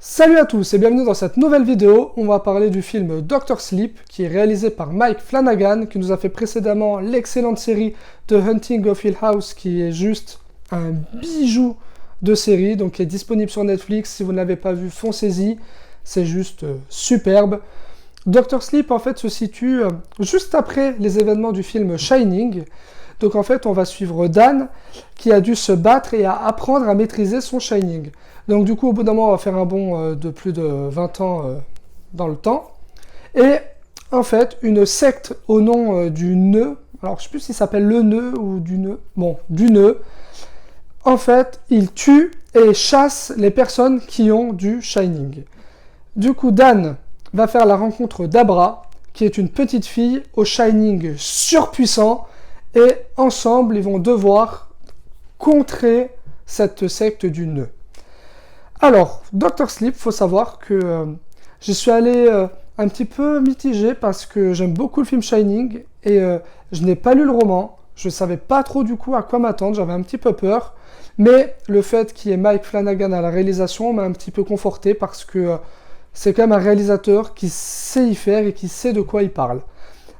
Salut à tous et bienvenue dans cette nouvelle vidéo. On va parler du film Dr. Sleep qui est réalisé par Mike Flanagan qui nous a fait précédemment l'excellente série The Hunting of Hill House qui est juste un bijou de série, donc qui est disponible sur Netflix. Si vous ne l'avez pas vu, foncez-y, c'est juste superbe. Dr. Sleep en fait se situe juste après les événements du film Shining. Donc en fait on va suivre Dan qui a dû se battre et à apprendre à maîtriser son Shining. Donc du coup, au bout d'un moment, on va faire un bond de plus de 20 ans dans le temps. Et en fait, une secte au nom du nœud, alors je ne sais plus s'il s'appelle le nœud ou du nœud, bon, du nœud, en fait, il tue et chasse les personnes qui ont du Shining. Du coup, Dan va faire la rencontre d'Abra, qui est une petite fille au Shining surpuissant, et ensemble, ils vont devoir contrer cette secte du nœud. Alors, Dr. Sleep, faut savoir que j'y suis allé un petit peu mitigé parce que j'aime beaucoup le film Shining et je n'ai pas lu le roman. Je ne savais pas trop du coup à quoi m'attendre, j'avais un petit peu peur. Mais le fait qu'il y ait Mike Flanagan à la réalisation m'a un petit peu conforté parce que c'est quand même un réalisateur qui sait y faire et qui sait de quoi il parle.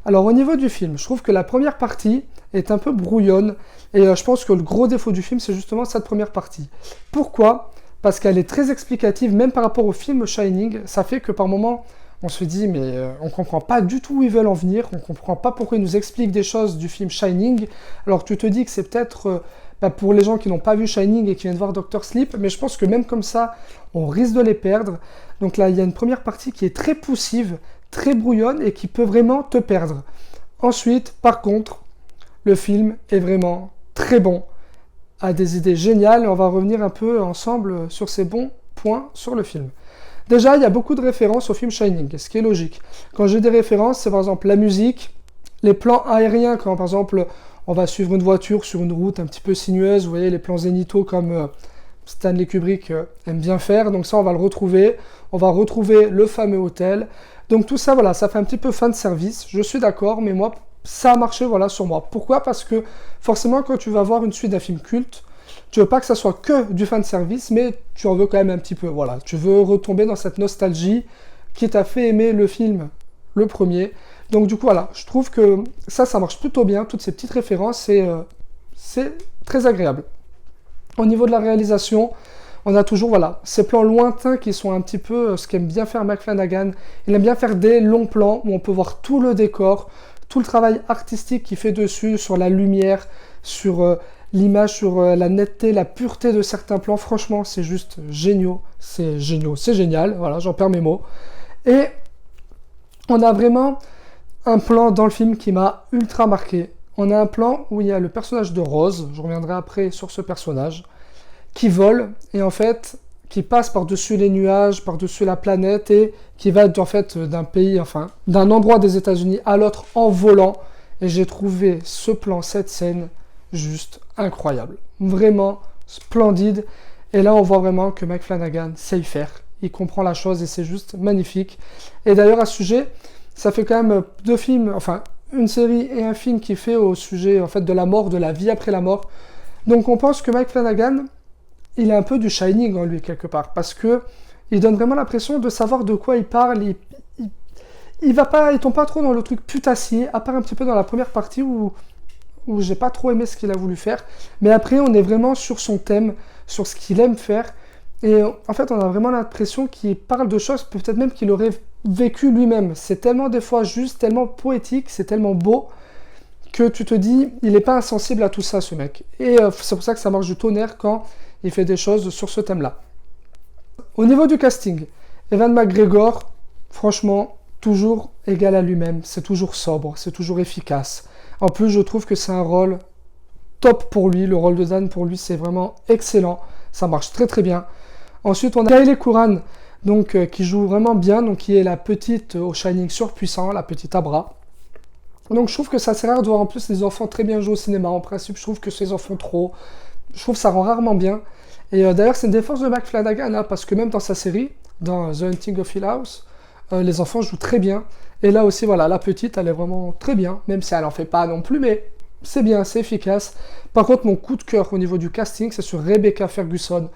Alors au niveau du film, je trouve que la première partie est un peu brouillonne et je pense que le gros défaut du film c'est justement cette première partie. Pourquoi ? Parce qu'elle est très explicative, même par rapport au film Shining. Ça fait que par moments, on se dit, mais on ne comprend pas du tout où ils veulent en venir, on ne comprend pas pourquoi ils nous expliquent des choses du film Shining, alors tu te dis que c'est peut-être pour les gens qui n'ont pas vu Shining et qui viennent voir Dr. Sleep, mais je pense que même comme ça, on risque de les perdre. Donc là, il y a une première partie qui est très poussive, très brouillonne et qui peut vraiment te perdre. Ensuite, par contre, le film est vraiment très bon, a des idées géniales et on va revenir un peu ensemble sur ces bons points sur le film. Déjà, il y a beaucoup de références au film Shining, ce qui est logique. Quand j'ai des références, c'est par exemple la musique, les plans aériens, quand par exemple on va suivre une voiture sur une route un petit peu sinueuse, vous voyez les plans zénithaux comme Stanley Kubrick aime bien faire, donc ça on va le retrouver. On va retrouver le fameux hôtel. Donc tout ça, voilà, ça fait un petit peu fan service, je suis d'accord, mais moi, ça a marché voilà, sur moi. Pourquoi ? Parce que forcément, quand tu vas voir une suite d'un film culte, tu veux pas que ça soit que du fan service, mais tu en veux quand même un petit peu. Voilà, tu veux retomber dans cette nostalgie qui t'a fait aimer le film, le premier. Donc du coup, voilà, je trouve que ça marche plutôt bien, toutes ces petites références, et c'est très agréable. Au niveau de la réalisation, on a toujours voilà, ces plans lointains qui sont un petit peu ce qu'aime bien faire Mike Flanagan. Il aime bien faire des longs plans où on peut voir tout le décor, tout le travail artistique qu'il fait dessus, sur la lumière, sur l'image, sur la netteté, la pureté de certains plans. Franchement, c'est juste génial. C'est génial. Voilà, j'en perds mes mots. Et on a vraiment un plan dans le film qui m'a ultra marqué. On a un plan où il y a le personnage de Rose, je reviendrai après sur ce personnage, qui vole et en fait qui passe par-dessus les nuages, par-dessus la planète et qui va en fait d'un pays, enfin d'un endroit des États-Unis à l'autre en volant. Et j'ai trouvé ce plan, cette scène juste incroyable, vraiment splendide. Et là on voit vraiment que Mike Flanagan sait y faire, il comprend la chose et c'est juste magnifique. Et d'ailleurs à ce sujet, ça fait quand même deux films, enfin une série et un film qui fait au sujet en fait de la mort, de la vie après la mort. Donc on pense que Mike Flanagan, il a un peu du Shining en lui quelque part, parce que il donne vraiment l'impression de savoir de quoi il parle. Il tombe pas trop dans le truc putassier, à part un petit peu dans la première partie où j'ai pas trop aimé ce qu'il a voulu faire. Mais après, on est vraiment sur son thème, sur ce qu'il aime faire. Et en fait, on a vraiment l'impression qu'il parle de choses, peut-être même qu'il aurait vécu lui-même. C'est tellement des fois juste, tellement poétique, c'est tellement beau, que tu te dis, il n'est pas insensible à tout ça, ce mec. Et c'est pour ça que ça marche du tonnerre quand il fait des choses sur ce thème-là. Au niveau du casting, Ewan McGregor, franchement, toujours égal à lui-même. C'est toujours sobre, c'est toujours efficace. En plus, je trouve que c'est un rôle top pour lui. Le rôle de Dan, pour lui, c'est vraiment excellent. Ça marche très très bien. Ensuite, on a Kyle Curran, donc, qui joue vraiment bien, donc, qui est la petite au Shining surpuissant, la petite Abra. Donc je trouve que c'est assez rare de voir en plus les enfants très bien jouer au cinéma. En principe, je trouve que ces enfants trop. Je trouve que ça rend rarement bien. Et d'ailleurs, c'est une défense de Mike Flanagan, hein, parce que même dans sa série, dans The Hunting of Hill House, les enfants jouent très bien. Et là aussi, voilà, la petite, elle est vraiment très bien, même si elle en fait pas non plus, mais c'est bien, c'est efficace. Par contre, mon coup de cœur au niveau du casting, c'est sur Rebecca Ferguson.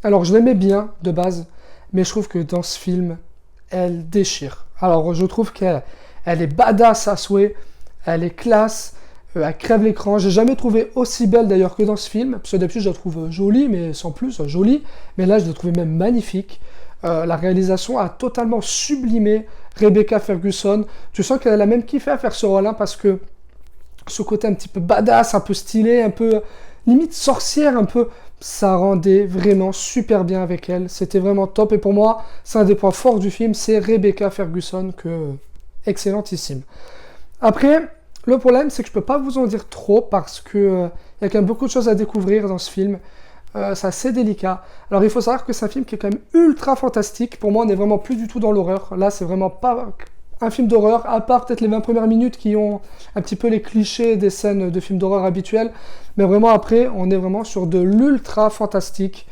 Alors, je l'aimais bien de base. mais je trouve que dans ce film, elle déchire. Alors, je trouve qu'elle est badass à souhait, elle est classe, elle crève l'écran. J'ai jamais trouvé aussi belle d'ailleurs que dans ce film, parce que d'habitude je la trouve jolie, mais sans plus, jolie. Mais là, je l'ai trouvée même magnifique. La réalisation a totalement sublimé Rebecca Ferguson. Tu sens qu'elle a même kiffé à faire ce rôle, hein, parce que ce côté un petit peu badass, un peu stylé, un peu limite sorcière, un peu, ça rendait vraiment super bien avec elle. C'était vraiment top. Et pour moi, c'est un des points forts du film, c'est Rebecca Ferguson, excellentissime. Après, le problème, c'est que je peux pas vous en dire trop parce que y a quand même beaucoup de choses à découvrir dans ce film. C'est assez délicat. Alors, il faut savoir que c'est un film qui est quand même ultra fantastique. Pour moi, on n'est vraiment plus du tout dans l'horreur. Là, c'est vraiment pas un film d'horreur, à part peut-être les 20 premières minutes qui ont un petit peu les clichés des scènes de films d'horreur habituels. Mais vraiment, après, on est vraiment sur de l'ultra fantastique.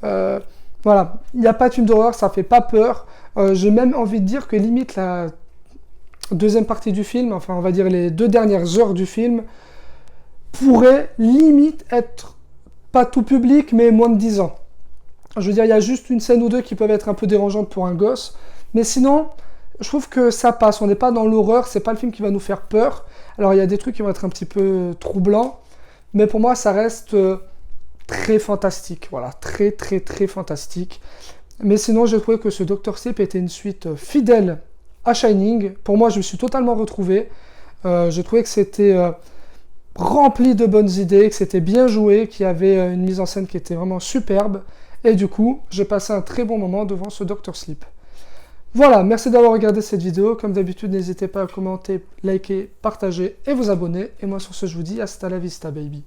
Voilà, il n'y a pas de film d'horreur, ça fait pas peur. J'ai même envie de dire que limite la deuxième partie du film, enfin on va dire les 2 dernières heures du film, pourrait limite être pas tout public, mais moins de 10 ans. Je veux dire, il y a juste une scène ou deux qui peuvent être un peu dérangeantes pour un gosse, mais sinon, je trouve que ça passe. On n'est pas dans l'horreur, c'est pas le film qui va nous faire peur. Alors il y a des trucs qui vont être un petit peu troublants, mais pour moi ça reste très fantastique. Voilà, très très très fantastique. Mais sinon, j'ai trouvé que ce Dr. Sleep était une suite fidèle à Shining. Pour moi, je me suis totalement retrouvé. J'ai trouvé que c'était rempli de bonnes idées, que c'était bien joué, qu'il y avait une mise en scène qui était vraiment superbe. Et du coup, j'ai passé un très bon moment devant ce Dr. Sleep. Voilà, merci d'avoir regardé cette vidéo. Comme d'habitude, n'hésitez pas à commenter, liker, partager et vous abonner. Et moi, sur ce, je vous dis hasta la vista, baby.